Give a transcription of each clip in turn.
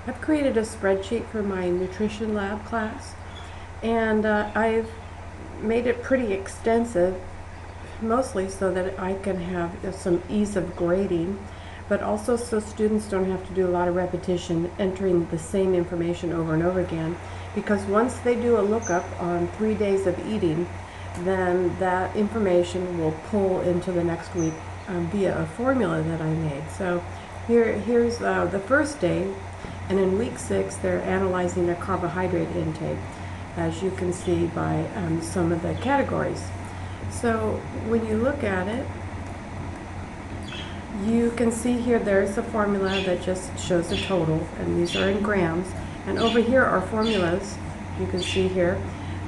I've created a spreadsheet for my nutrition lab class, and I've made it pretty extensive, mostly so that I can have some ease of grading, but also so students don't have to do a lot of repetition entering the same information over and over again, because once they do a lookup on 3 days of eating, then that information will pull into the next week via a formula that I made. So here's the first day, and in week 6 they're analyzing their carbohydrate intake, as you can see by some of the categories. So when you look at it, you can see here there's a formula that just shows the total, and these are in grams. And over here are formulas, you can see here,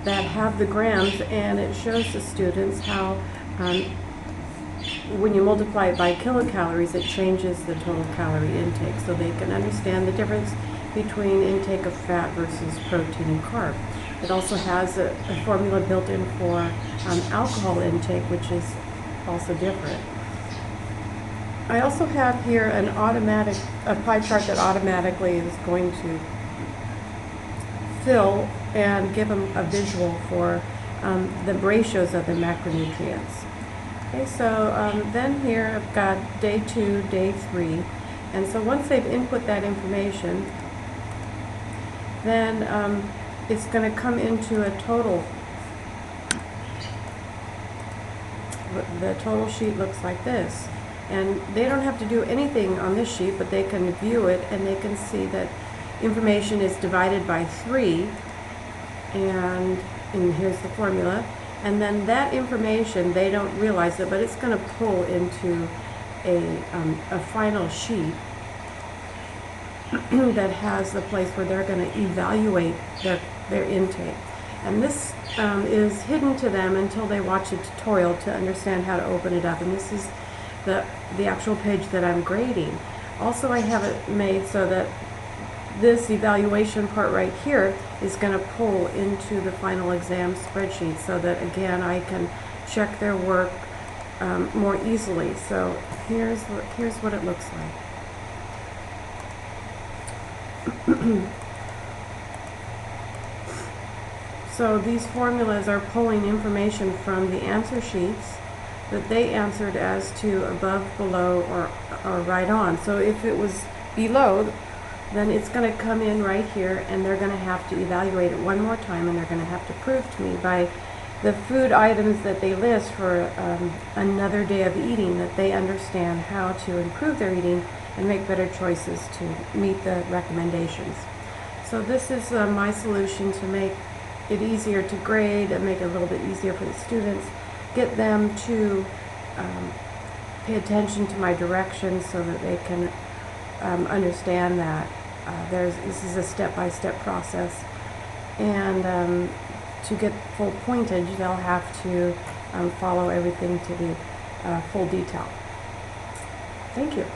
that have the grams, and it shows the students how when you multiply it by kilocalories, it changes the total calorie intake, so they can understand the difference between intake of fat versus protein and carb. It also has a formula built in for alcohol intake, which is also different. I also have here a pie chart that automatically is going to fill and give them a visual for the ratios of the macronutrients. Okay, so then here I've got day 2, day 3, and so once they've input that information, then it's going to come into a total. The total sheet looks like this, and they don't have to do anything on this sheet, but they can view it and they can see that information is divided by 3, and here's the formula. And then that information, they don't realize it, but it's going to pull into a final sheet that has the place where they're going to evaluate their intake. And this is hidden to them until they watch a tutorial to understand how to open it up. And this is the actual page that I'm grading. Also, I have it made so that this evaluation part right here is going to pull into the final exam spreadsheet, so that again I can check their work more easily. So here's what it looks like. So these formulas are pulling information from the answer sheets that they answered as to above, below, or right on. So if it was below, then it's going to come in right here, and they're going to have to evaluate it one more time, and they're going to have to prove to me by the food items that they list for another day of eating that they understand how to improve their eating and make better choices to meet the recommendations. So this is my solution to make it easier to grade and make it a little bit easier for the students, get them to pay attention to my directions so that they can understand that this is a step-by-step process, and to get full pointage they'll have to follow everything to the full detail. Thank you.